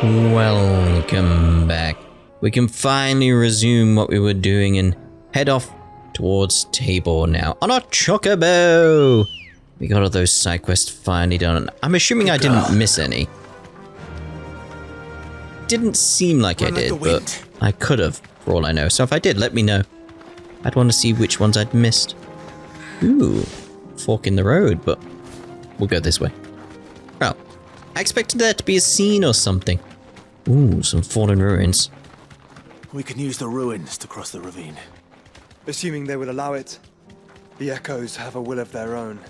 Welcome back. We can finally resume what we were doing and head off towards Tabor now on our chocobo. We got all those side quests finally done. I'm assuming I didn't miss any. Didn't seem like I did, but I could have, for all I know. So if I did, let me know. I'd want to see which ones I'd missed. Ooh, fork in the road, but we'll go this way. Well, I expected there to be a scene or something. Ooh, some fallen ruins. We can use the ruins to cross the ravine. Assuming they will allow it. The echoes have a will of their own.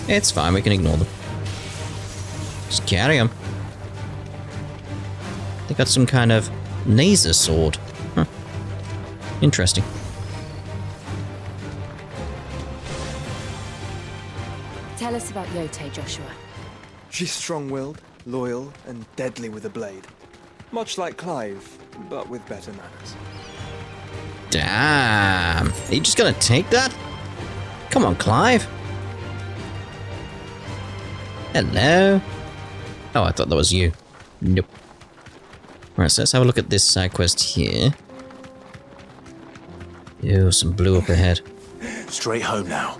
It's fine, we can ignore them. Just carry them. They got some kind of laser sword. Huh. Interesting. Tell us about Yote, Joshua. She's strong-willed, loyal, and deadly with a blade. Much like Clive, but with better manners. Damn. Are you just gonna take that? Come on, Clive. Hello? Oh, I thought that was you. Nope. Alright, so let's have a look at this side quest here. Ew, some blue up ahead. Straight home now.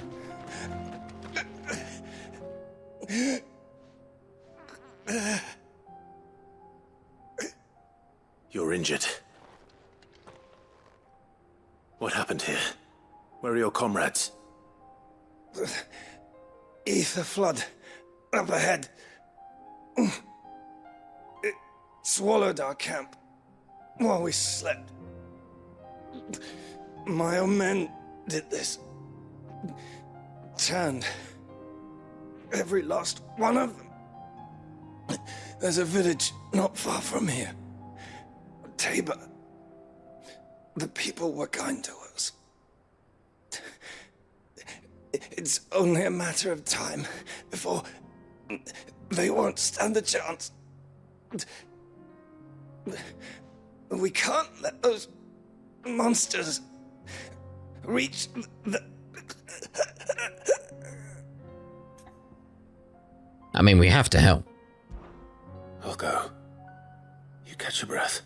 You're injured. What happened here? Where are your comrades? Ether flood up ahead. It swallowed our camp while we slept. My own men did this. Turned every last one of them. There's a village not far from here. Tabor. The people were kind to us. It's only a matter of time before they won't stand a chance. We can't let those monsters reach the... I mean, we have to help. I'll go. You catch your breath.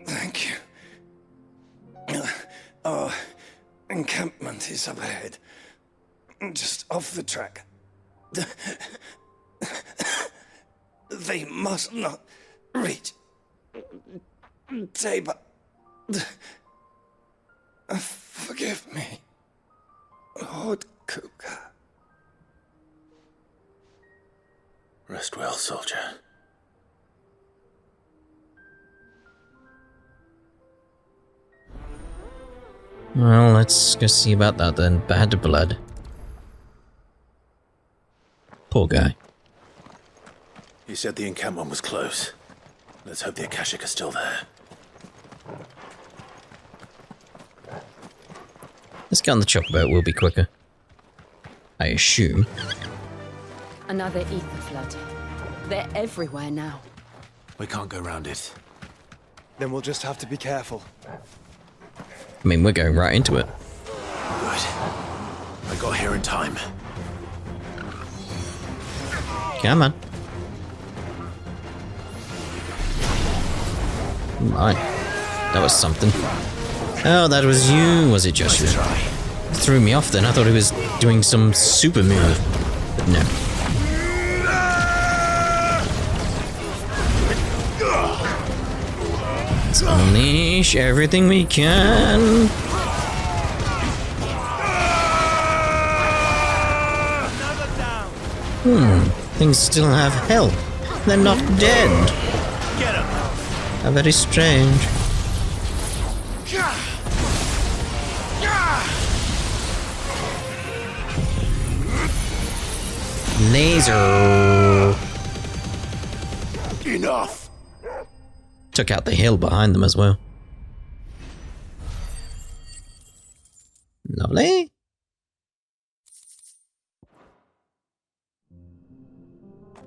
Thank you. Our encampment is up ahead. Just off the track. They must not reach Tabor. Forgive me, Lord Cougar. Rest well, soldier. Well, let's go see about that then. Bad blood. Poor guy. You said the encampment was close. Let's hope the Akashic are still there. Let's get on the chocobo, we'll be quicker. I assume. Another ether flood. They're everywhere now. We can't go round it. Then we'll just have to be careful. I mean, we're going right into it. Good. I got here in time. Come on. My, that was something. Oh, that was you, was it, Joshua? Threw me off then. I thought he was doing some super move. But no. Let's unleash everything we can. Things still have health. They're not dead. Get him! How very strange. Laser. Enough! Took out the hill behind them as well. Lovely.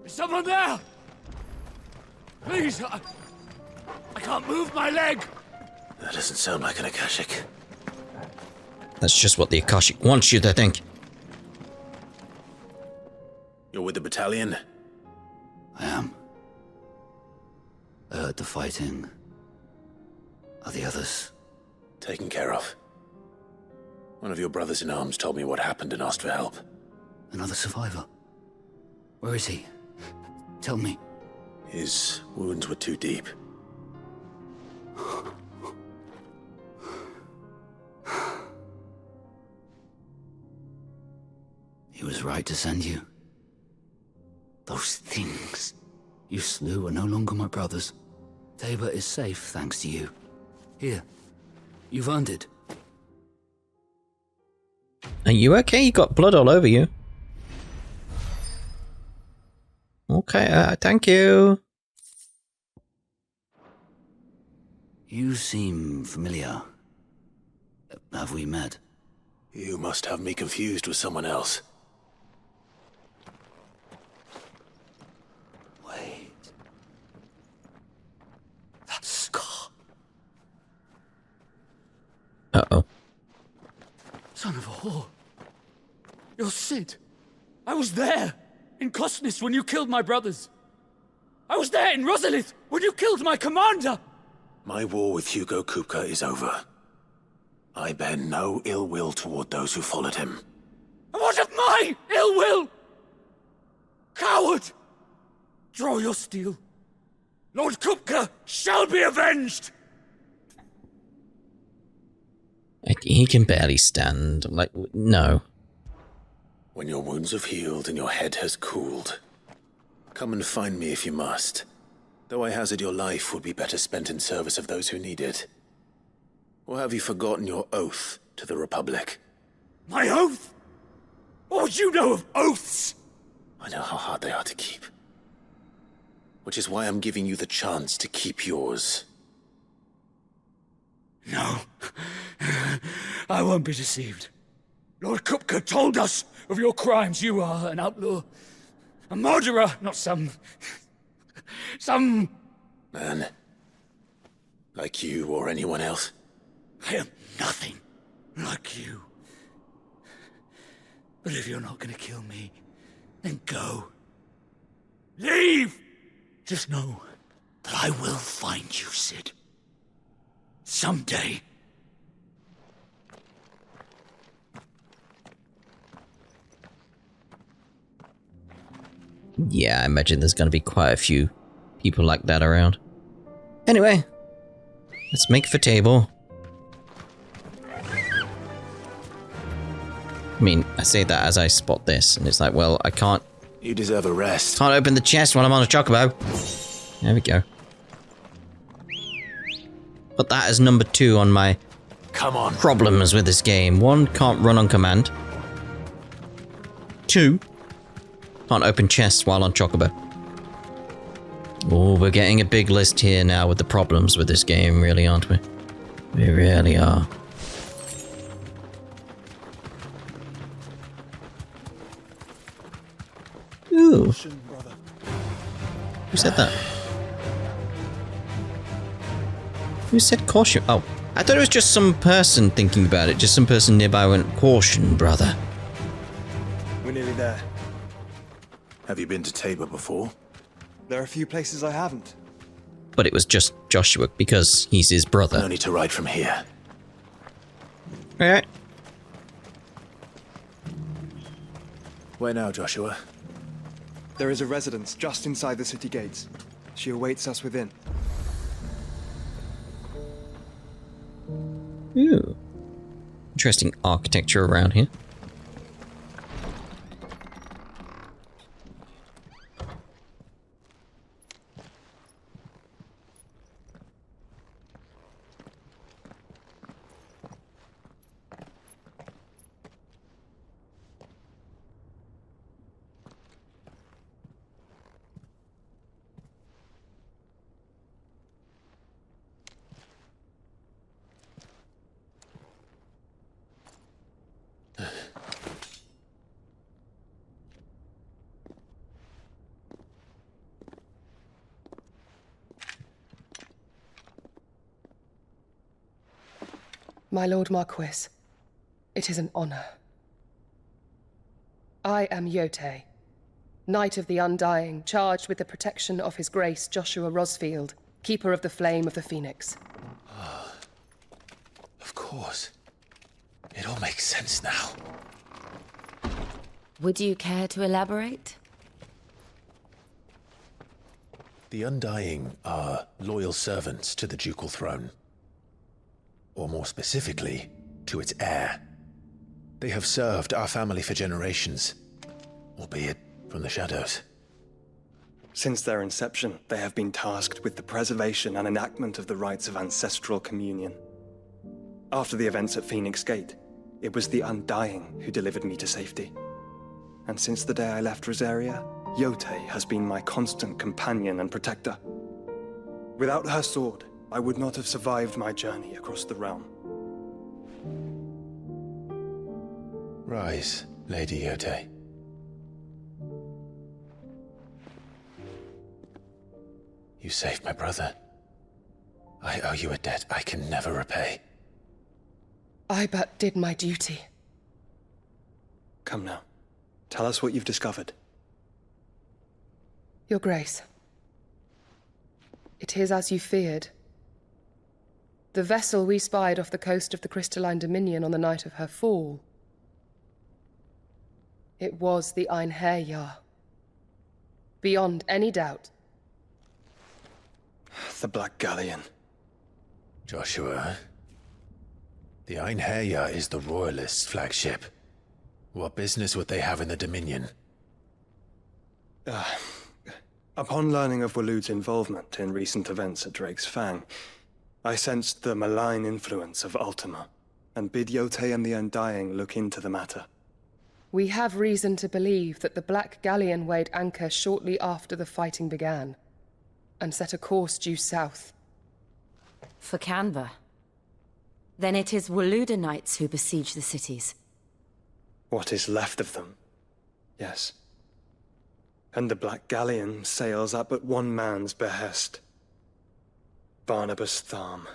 Is someone there? Please, I can't move my leg! That doesn't sound like an Akashic. That's just what the Akashic wants you to think. You're You're with the battalion? I am. I heard the fighting. Are the others? Taken care of. One of your brothers in arms told me what happened and asked for help. Another survivor? Where is he? Tell me. His wounds were too deep. He was right to send you. Those things you slew are no longer my brothers. Tabor is safe thanks to you. Here, you've earned it. Are you okay? You got blood all over you. Okay, thank you. You seem familiar. Have we met? You must have me confused with someone else. Wait. That scar. Uh-oh. Son of a whore. You're Sid. I was there in Cosnis when you killed my brothers. I was there in Rosalith when you killed my commander. My war with Hugo Kupka is over. I bear no ill will toward those who followed him. And what of my ill will? Coward! Draw your steel. Lord Kupka shall be avenged! He can barely stand. Like, no. When your wounds have healed and your head has cooled, come and find me if you must. Though I hazard your life would be better spent in service of those who need it. Or have you forgotten your oath to the Republic? My oath? What would you know of oaths? I know how hard they are to keep. Which is why I'm giving you the chance to keep yours. No. I won't be deceived. Lord Kupka told us of your crimes. You are an outlaw. A murderer, not some Man. Like you or anyone else. I am nothing like you. But if you're not gonna kill me, then go. Leave! Just know that I will find you, Sid. Someday. Yeah, I imagine there's going to be quite a few people like that around. Anyway, let's make for Tabor. I mean, I say that as I spot this, and it's like, well, I can't... You deserve a rest. Can't open the chest while I'm on a chocobo. There we go. Put that as number 2 on my Come on. problems with this game. 1, can't run on command. 2, can't open chests while on chocobo. Oh, we're getting a big list here now with the problems with this game, really, aren't we? We really are. Ooh. Who said that? Who said caution? Oh, I thought it was just some person thinking about it. Just some person nearby went, caution, brother. We're nearly there. Have you been to Tabor before? There are a few places I haven't. But it was just Joshua because he's his brother. No need to ride from here. Alright. Where now, Joshua? There is a residence just inside the city gates. She awaits us within. Ooh. Interesting architecture around here. My Lord Marquis, it is an honor. I am Yote, Knight of the Undying, charged with the protection of His Grace Joshua Rosfield, Keeper of the Flame of the Phoenix. Of course. It all makes sense now. Would you care to elaborate? The Undying are loyal servants to the ducal throne. Or more specifically, to its heir. They have served our family for generations, albeit from the shadows. Since their inception, they have been tasked with the preservation and enactment of the rites of ancestral communion. After the events at Phoenix Gate, it was the Undying who delivered me to safety. And since the day I left Rosaria, Yotei has been my constant companion and protector. Without her sword, I would not have survived my journey across the realm. Rise, Lady Yotei. You saved my brother. I owe you a debt I can never repay. I but did my duty. Come now. Tell us what you've discovered. Your Grace. It is as you feared. The vessel we spied off the coast of the Crystalline Dominion on the night of her fall. It was the Einherjar. Beyond any doubt. The Black Galleon. Joshua, the Einherjar is the Royalists' flagship. What business would they have in the Dominion? Upon learning of Waloed's involvement in recent events at Drake's Fang, I sensed the malign influence of Ultima, and bid Yotei and the Undying look into the matter. We have reason to believe that the Black Galleon weighed anchor shortly after the fighting began, and set a course due south. For Canva. Then it is Waloed Knights who besiege the cities. What is left of them, yes. And the Black Galleon sails at but one man's behest. Barnabas Tharm.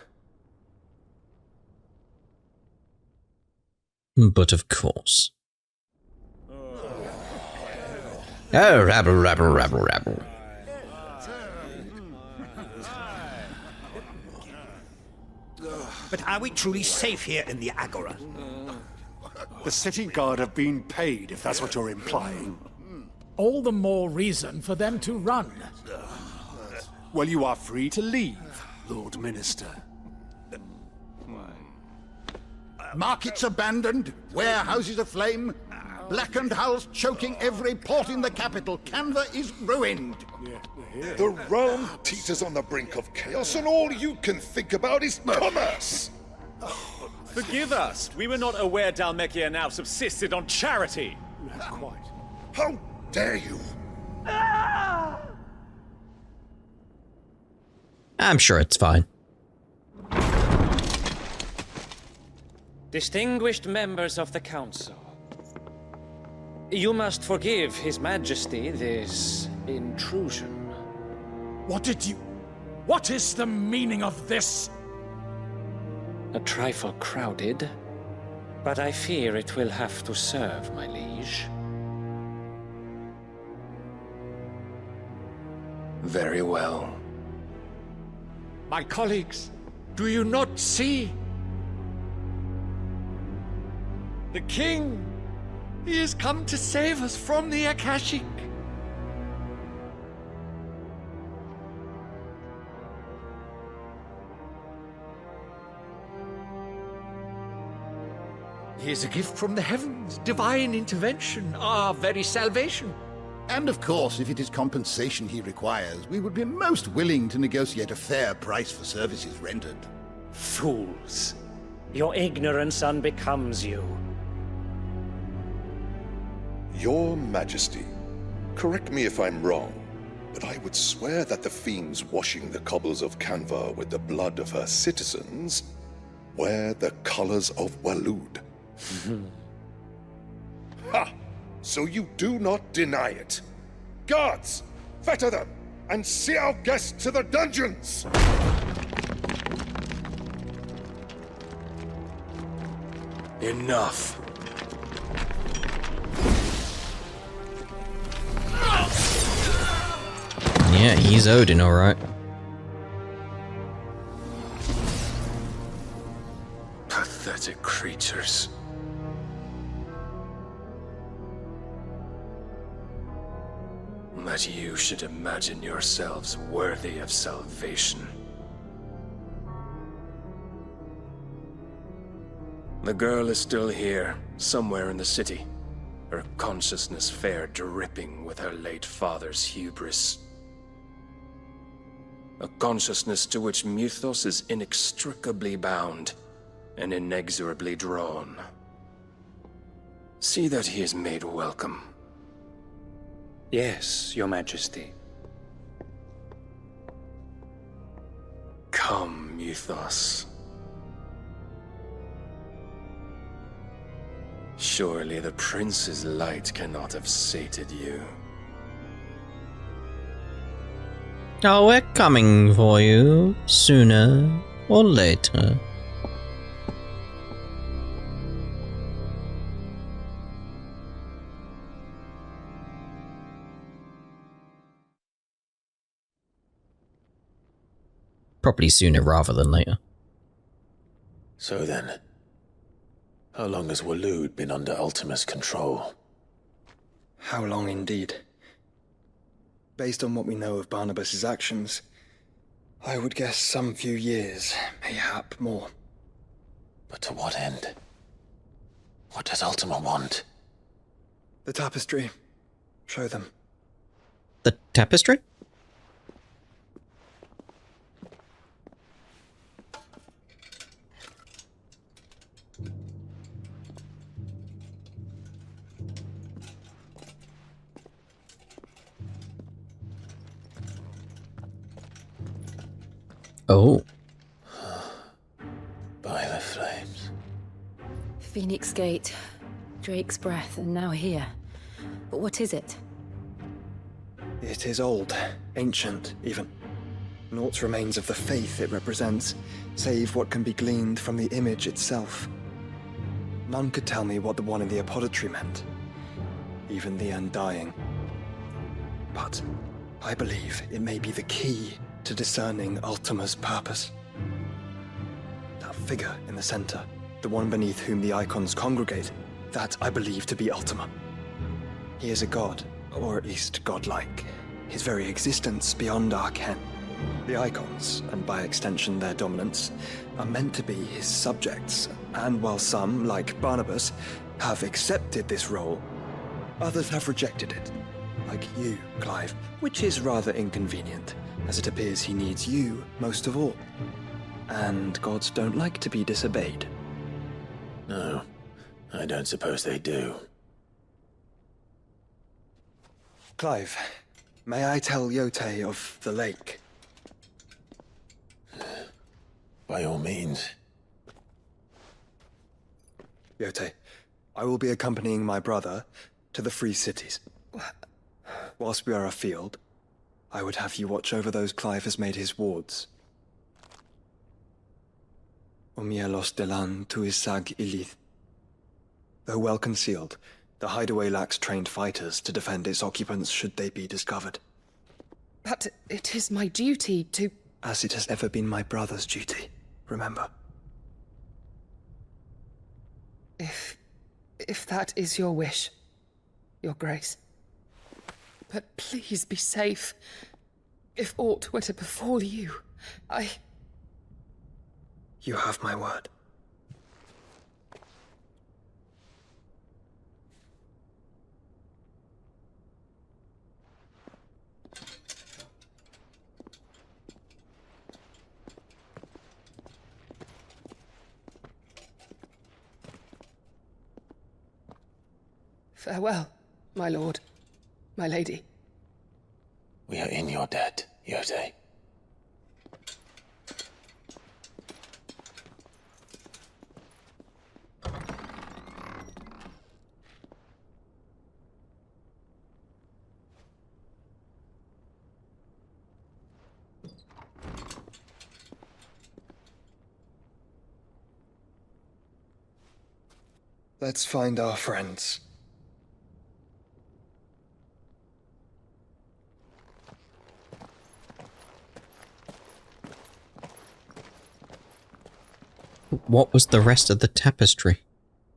But of course. Oh, rabble, rabble, rabble, rabble. But are we truly safe here in the Agora? The city guard have been paid, if that's what you're implying. All the more reason for them to run. Well, you are free to leave, Lord Minister. Markets abandoned, warehouses aflame, blackened hulls choking every port in the capital. Canva is ruined. The realm teeters on the brink of chaos, and all you can think about is commerce! Forgive us. We were not aware Dhalmekia now subsisted on charity. Quite. How dare you? I'm sure it's fine. Distinguished members of the Council, you must forgive His Majesty this intrusion. What is the meaning of this? A trifle crowded, but I fear it will have to serve, my liege. Very well. My colleagues, do you not see? The King! He has come to save us from the Akashic! He is a gift from the heavens, divine intervention, our very salvation. And of course, if it is compensation he requires, we would be most willing to negotiate a fair price for services rendered. Fools! Your ignorance unbecomes you. Your Majesty, correct me if I'm wrong, but I would swear that the fiends washing the cobbles of Canva with the blood of her citizens wear the colors of Waloed. Ha! So you do not deny it. Guards, fetter them, and see our guests to the dungeons! Enough. Yeah, he's Odin, alright. Pathetic creatures. That you should imagine yourselves worthy of salvation. The girl is still here, somewhere in the city. Her consciousness fair dripping with her late father's hubris. A consciousness to which Mythos is inextricably bound and inexorably drawn. See that he is made welcome. Yes, Your Majesty. Come, Mythos. Surely the prince's light cannot have sated you. Oh, we're coming for you, sooner or later. Probably sooner rather than later. So then, how long has Waloed been under Ultima's control? How long indeed? Based on what we know of Barnabas's actions, I would guess some few years, mayhap more. But to what end? What does Ultima want? The tapestry. Show them. The tapestry? Oh. By the flames. Phoenix Gate, Drake's Breath, and now here. But what is it? It is old, ancient, even. Naught remains of the faith it represents, save what can be gleaned from the image itself. None could tell me what the one in the apothecary meant, even the Undying. But I believe it may be the key to discerning Ultima's purpose. That figure in the center, the one beneath whom the icons congregate, that I believe to be Ultima. He is a god, or at least godlike, his very existence beyond our ken. The icons, and by extension their dominants, are meant to be his subjects, and while some, like Barnabas, have accepted this role, others have rejected it. Like you, Clive, which is rather inconvenient, as it appears he needs you most of all. And gods don't like to be disobeyed. No, I don't suppose they do. Clive, may I tell Yote of the lake? By all means. Yote, I will be accompanying my brother to the Free Cities. Whilst we are afield, I would have you watch over those Clive has made his wards. Umielos delan tuisag ilith. Though well concealed, the hideaway lacks trained fighters to defend its occupants should they be discovered. But it is my duty to... As it has ever been my brother's duty, remember. If that is your wish, Your Grace. But please be safe. If aught were to befall you, You have my word. Farewell, my lord, my lady. We are in your debt, Yote. Let's find our friends. what was the rest of the tapestry?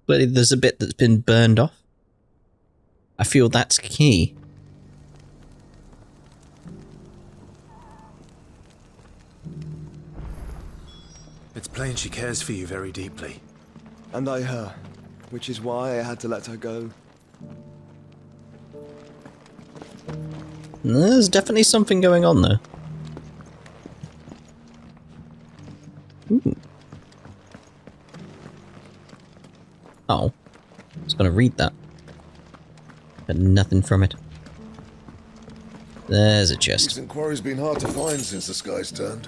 Clearly there's a bit that's been burned off. I feel that's key. It's plain she cares for you very deeply. And I her, which is why I had to let her go. There's definitely something going on there. Ooh. Oh. I was gonna read that. But nothing from it. There's a chest. Recent quarry's been hard to find since the skies turned.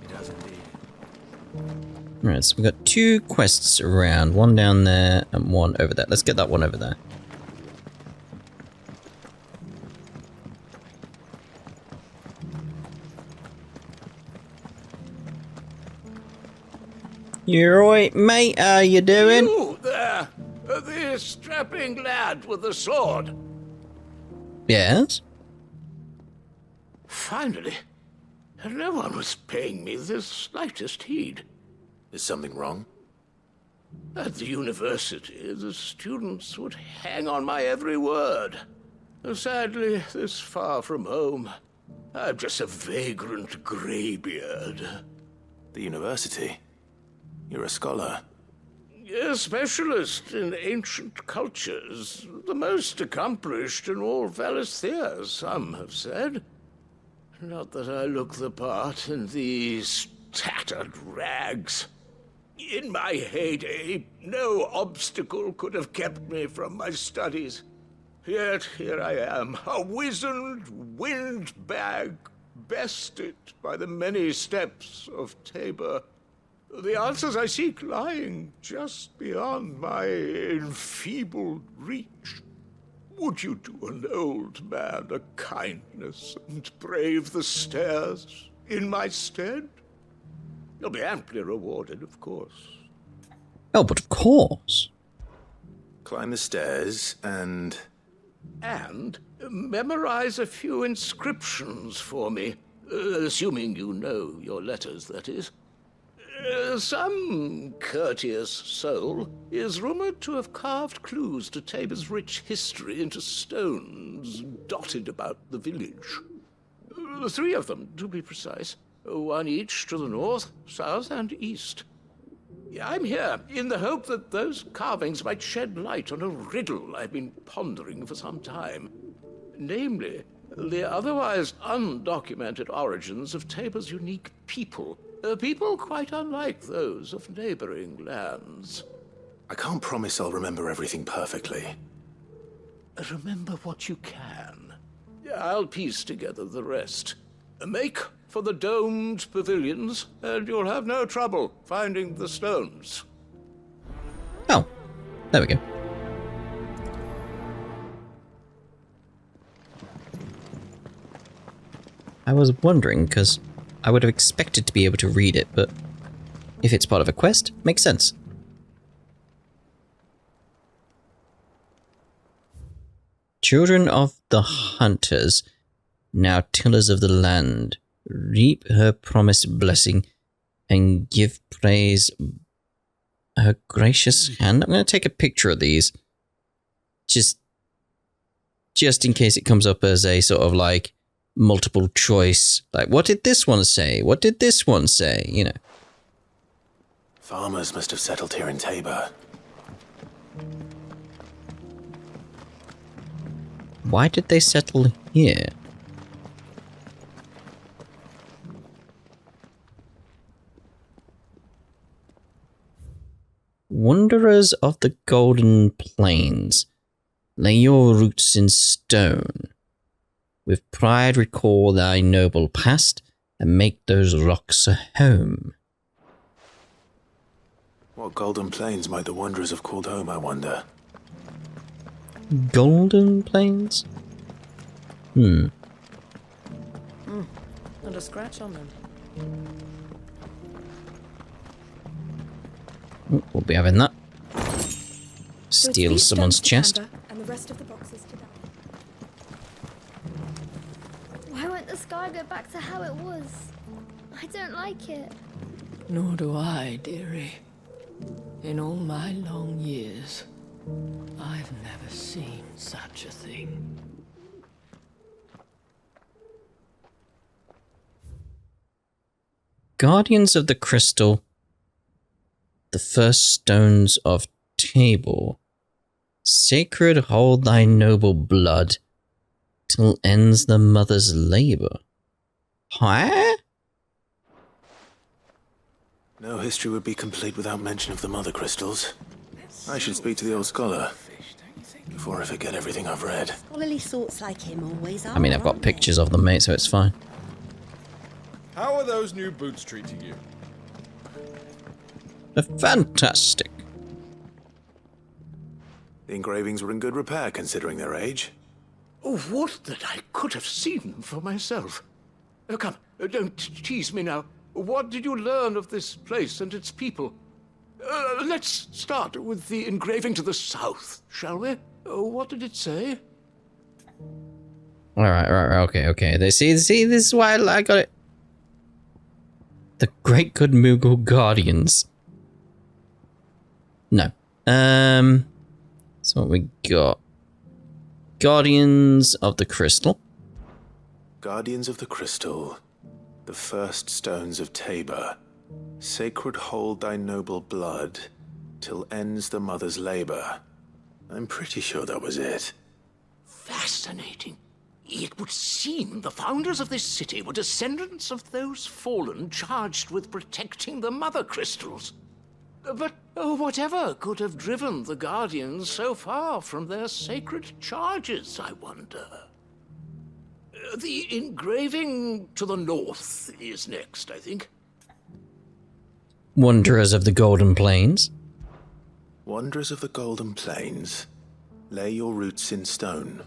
It has indeed. Right, so we've got 2 quests around. One down there and one over there. Let's get that one over there. You alright, mate? How you doing? You there! The strapping lad with the sword. Yes? Finally. No one was paying me the slightest heed. Is something wrong? At the university, the students would hang on my every word. Sadly, this far from home, I'm just a vagrant greybeard. The university? You're a scholar. A specialist in ancient cultures. The most accomplished in all Valisthea, some have said. Not that I look the part in these tattered rags. In my heyday, no obstacle could have kept me from my studies. Yet here I am, a wizened windbag, bested by the many steps of Tabor. The answers I seek lying just beyond my enfeebled reach. Would you do an old man a kindness and brave the stairs in my stead? You'll be amply rewarded, of course. Oh, but of course. Climb the stairs and... And memorize a few inscriptions for me. Assuming you know your letters, that is. Some courteous soul is rumored to have carved clues to Tabor's rich history into stones dotted about the village. 3 of them, to be precise. 1 each to the north, south, and east. I'm here in the hope that those carvings might shed light on a riddle I've been pondering for some time. Namely, the otherwise undocumented origins of Tabor's unique people. People quite unlike those of neighboring lands. I can't promise I'll remember everything perfectly. Remember what you can. I'll piece together the rest. Make for the domed pavilions, and you'll have no trouble finding the stones. Oh, there we go. I was wondering, because I would have expected to be able to read it, but if it's part of a quest, makes sense. Children of the hunters, now tillers of the land, reap her promised blessing and give praise her gracious hand. I'm going to take a picture of these, just in case it comes up as a sort of like multiple choice, like what did this one say? What did this one say? You know. Farmers must have settled here in Tabor. Why did they settle here? Wanderers of the Golden Plains, lay your roots in stone. With pride recall thy noble past, and make those rocks a home. What Golden Plains might the wanderers have called home, I wonder? Golden Plains? Not a scratch on them. Oh, we'll be having that. Steal someone's chest. And the rest of the boxes to that. Why won't the sky go back to how it was? I don't like it. Nor do I, dearie. In all my long years, I've never seen such a thing. Guardians of the Crystal, the first stones of Tabor. Sacred hold thy noble blood, till ends the mother's labour. Huh? No history would be complete without mention of the mother crystals. I should speak to the old scholar before I forget everything I've read. Scholarly sorts like him always are. I mean, I've got pictures of them, mate, so it's fine. How are those new boots treating you? Fantastic. The engravings were in good repair considering their age. Oh, what that I could have seen for myself. Oh, come, don't tease me now. What did you learn of this place and its people? Let's start with the engraving to the south, shall we? What did it say? Alright, okay. They see, this is why I got it. The Great Good Moogle Guardians. No. So what we got? Guardians of the Crystal. Guardians of the Crystal, the first stones of Tabor. Sacred hold thy noble blood, till ends the mother's labor. I'm pretty sure that was it. Fascinating. It would seem the founders of this city were descendants of those fallen charged with protecting the mother crystals. But whatever could have driven the Guardians so far from their sacred charges, I wonder? The engraving to the north is next, I think. Wanderers of the Golden Plains. Wanderers of the Golden Plains, lay your roots in stone.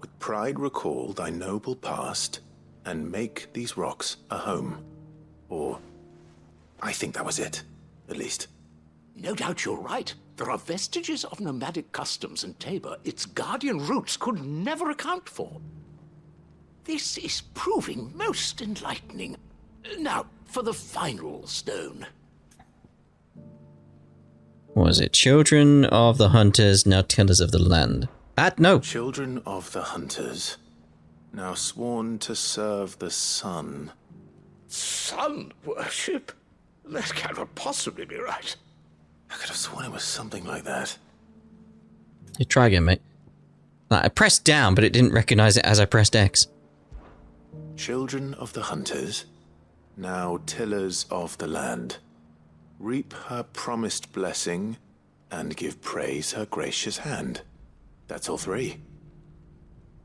With pride recall thy noble past, and make these rocks a home. Or, I think that was it, at least. No doubt you're right. There are vestiges of nomadic customs in Tabor its guardian roots could never account for. This is proving most enlightening. Now, for the final stone. What was it? Children of the Hunters, now tillers of the land. No. Children of the Hunters, now sworn to serve the sun. Sun worship? That cannot possibly be right. I could have sworn it was something like that. You try again, mate. I pressed down, but it didn't recognize it as I pressed X. Children of the Hunters, now tillers of the land. Reap her promised blessing, and give praise her gracious hand. That's all three.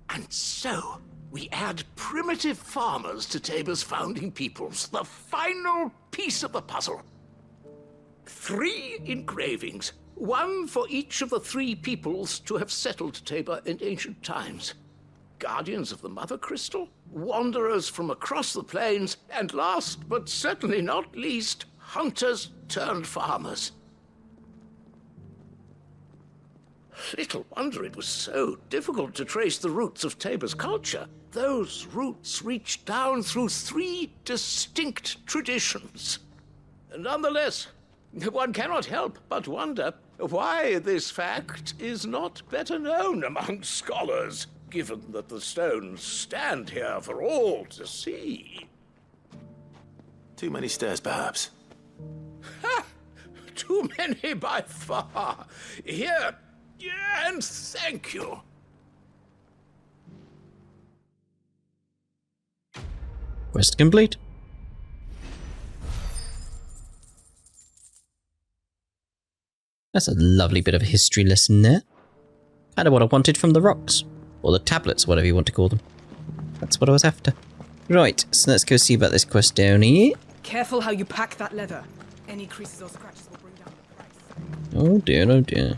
And so, we add primitive farmers to Tabor's founding peoples, the final piece of the puzzle. 3 engravings, one for each of the 3 peoples to have settled Tabor in ancient times. Guardians of the Mother Crystal, wanderers from across the plains, and last but certainly not least, hunters turned farmers. Little wonder it was so difficult to trace the roots of Tabor's culture. Those roots reach down through 3 distinct traditions. Nonetheless, one cannot help but wonder why this fact is not better known among scholars, given that the stones stand here for all to see. Too many stairs, perhaps. Ha! Too many by far. Here, and thank you. Quest complete. That's a lovely bit of a history lesson there. Kind of what I wanted from the rocks. Or the tablets, whatever you want to call them. That's what I was after. Right, so let's go see about this quest down here. Careful how you pack that leather. Any creases or scratches will bring down the price. Oh dear, oh dear.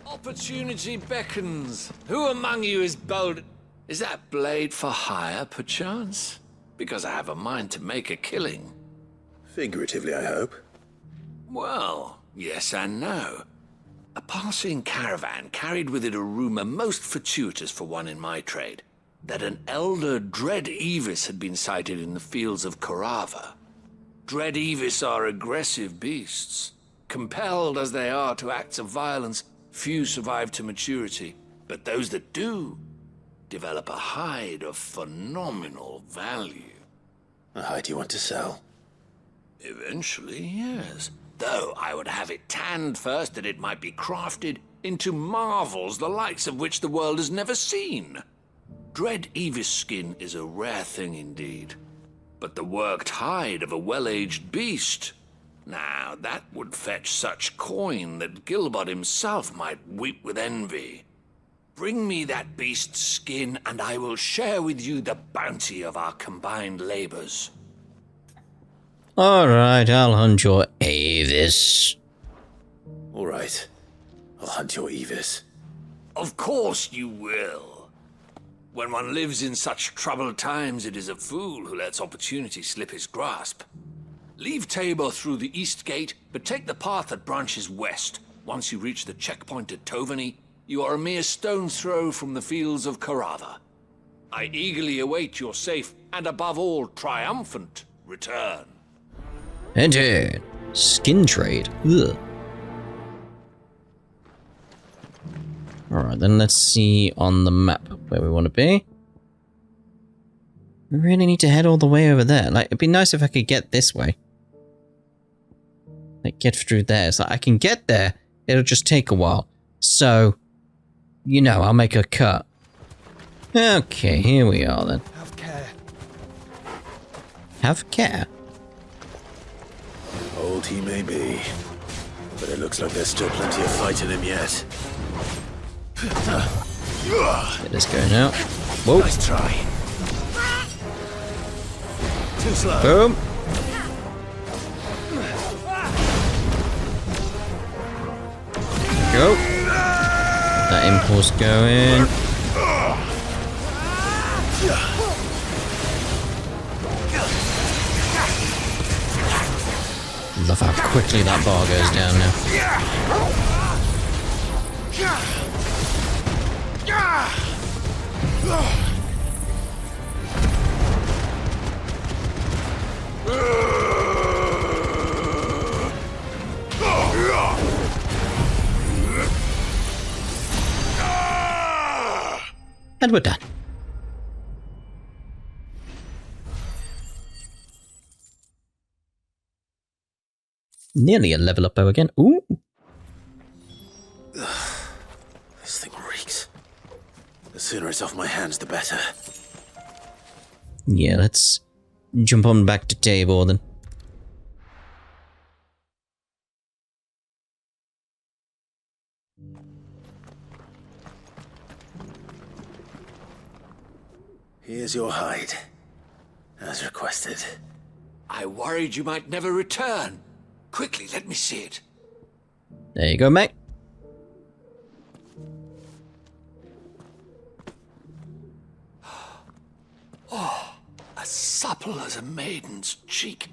Opportunity beckons. Who among you is bold? Is that blade for hire, perchance? Because I have a mind to make a killing. Figuratively, I hope. Well, yes and no. A passing caravan carried with it a rumor most fortuitous for one in my trade, that an elder Dread Evis had been sighted in the fields of Korava. Dread Evis are aggressive beasts. Compelled as they are to acts of violence, few survive to maturity, but those that do develop a hide of phenomenal value. A hide you want to sell? Eventually, yes. Though I would have it tanned first that it might be crafted into marvels the likes of which the world has never seen. Dread Evis skin is a rare thing indeed. But the worked hide of a well-aged beast, now that would fetch such coin that Gilbert himself might weep with envy. Bring me that beast's skin, and I will share with you the bounty of our combined labors. Alright, I'll hunt your Avis. Alright. I'll hunt your Evis. Of course you will. When one lives in such troubled times, it is a fool who lets opportunity slip his grasp. Leave Tabor through the east gate, but take the path that branches west. Once you reach the checkpoint at Tovany, you are a mere stone's throw from the fields of Carava. I eagerly await your safe, and above all, triumphant return. Enter. Skin trade. Ugh. Alright, then let's see on the map where we want to be. We really need to head all the way over there. Like, it'd be nice if I could get this way. Like, get through there. It's like, I can get there. It'll just take a while. So, you know, I'll make a cut. Okay, here we are then. Have care. Have care? Old he may be, but it looks like there's still plenty of fight in him yet. Let us go now. Whoa. Nice try. Too slow. Boom. Go. That impulse going. Love how quickly that bar goes down now. And we're done. Nearly a level up though again. Ooh. This thing reeks. The sooner it's off my hands, the better. Yeah, let's jump on back to Tabor then. Here's your hide, as requested. I worried you might never return. Quickly, let me see it. There you go, mate. Oh, as supple as a maiden's cheek,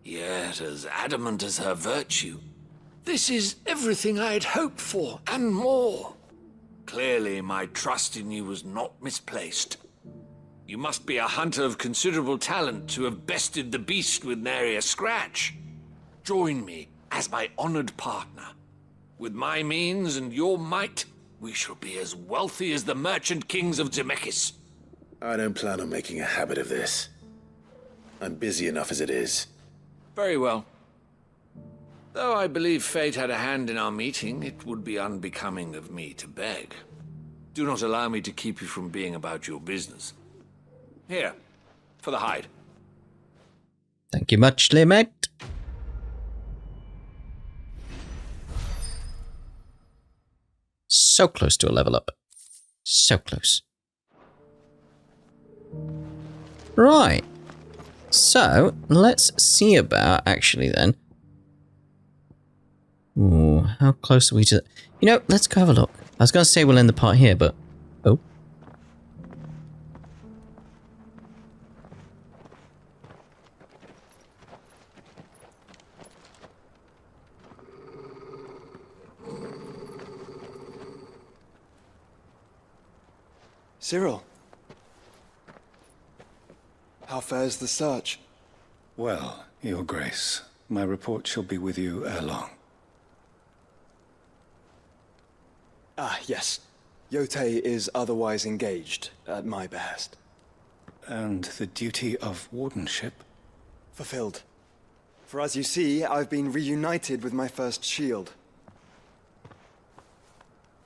yet as adamant as her virtue. This is everything I had hoped for, and more. Clearly, my trust in you was not misplaced. You must be a hunter of considerable talent to have bested the beast with nary a scratch. Join me as my honored partner. With my means and your might, we shall be as wealthy as the merchant kings of Zemeckis. I don't plan on making a habit of this. I'm busy enough as it is. Very well. Though I believe fate had a hand in our meeting, it would be unbecoming of me to beg. Do not allow me to keep you from being about your business. Here, for the hide. Thank you muchly, mate. So close to a level up. So close. Right. So, let's see about, actually, then. Ooh, how close are we to... You know, let's go have a look. I was going to say we'll end the part here, but... Oh. Cyril. How fares the search? Well, Your Grace, my report shall be with you ere long. Ah, yes. Yotei is otherwise engaged, at my behest. And the duty of wardenship? Fulfilled. For as you see, I've been reunited with my first shield.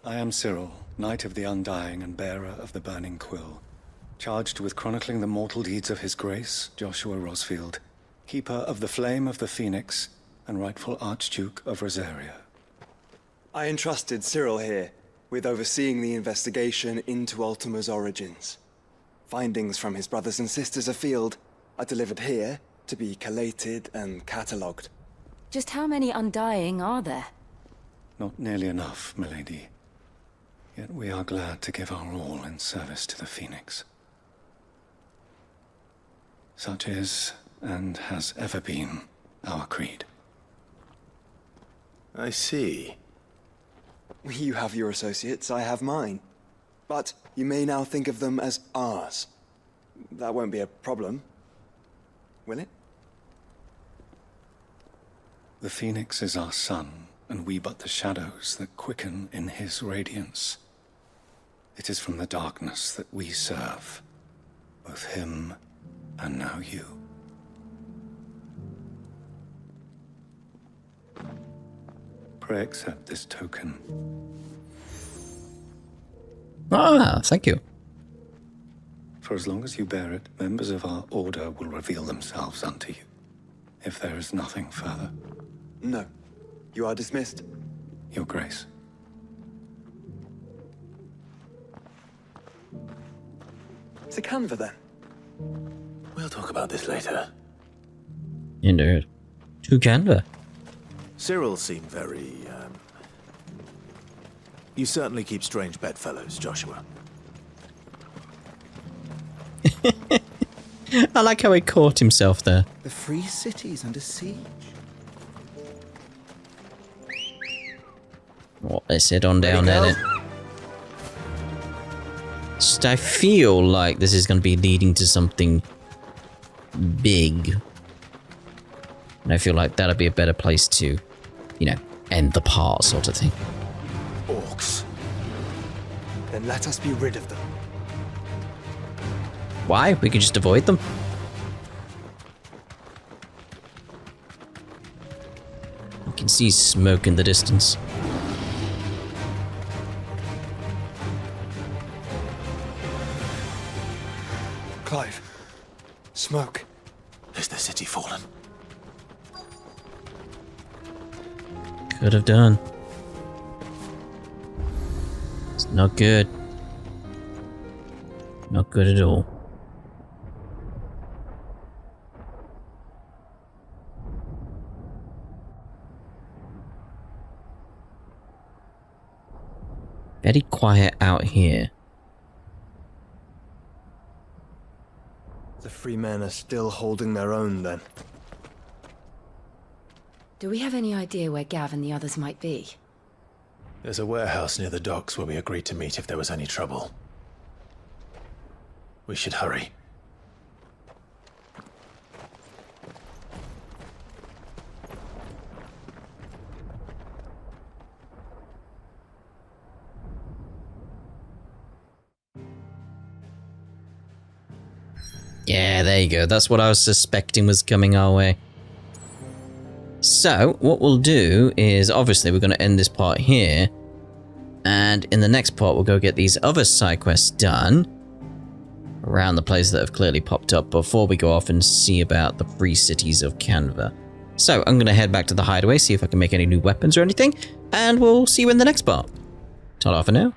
I am Cyril, Knight of the Undying and bearer of the Burning Quill, charged with chronicling the mortal deeds of His Grace, Joshua Rosfield, Keeper of the Flame of the Phoenix, and rightful Archduke of Rosaria. I entrusted Cyril here with overseeing the investigation into Ultima's origins. Findings from his brothers and sisters afield are delivered here to be collated and catalogued. Just how many Undying are there? Not nearly enough, milady. Yet we are glad to give our all in service to the Phoenix. Such is, and has ever been, our creed. I see. You have your associates, I have mine. But you may now think of them as ours. That won't be a problem, will it? The Phoenix is our sun, and we but the shadows that quicken in his radiance. It is from the darkness that we serve, both him and now you. Pray accept this token. Ah, thank you. For as long as you bear it, members of our order will reveal themselves unto you. If there is nothing further. No. You are dismissed. Your Grace. To Canva, then. We'll talk about this later. Indeed. To Canva. Cyril seemed very, You certainly keep strange bedfellows, Joshua. I like how he caught himself there. The free city's under siege. Well, let's head on down there then. Just, I feel like this is going to be leading to something big. And I feel like that'd be a better place to, you know, end the part sort of thing. Orcs. Then let us be rid of them. Why? We could just avoid them. You can see smoke in the distance. Clive. Smoke. Is the city fallen? Could have done. It's not good. Not good at all. Very quiet out here. The free men are still holding their own, then. Do we have any idea where Gav and the others might be? There's a warehouse near the docks where we agreed to meet if there was any trouble. We should hurry. Yeah, there you go. That's what I was suspecting was coming our way. So, what we'll do is, obviously, we're going to end this part here. And in the next part, we'll go get these other side quests done around the places that have clearly popped up before we go off and see about the free cities of Canva. So, I'm going to head back to the hideaway, see if I can make any new weapons or anything, and we'll see you in the next part. Ta-da for now.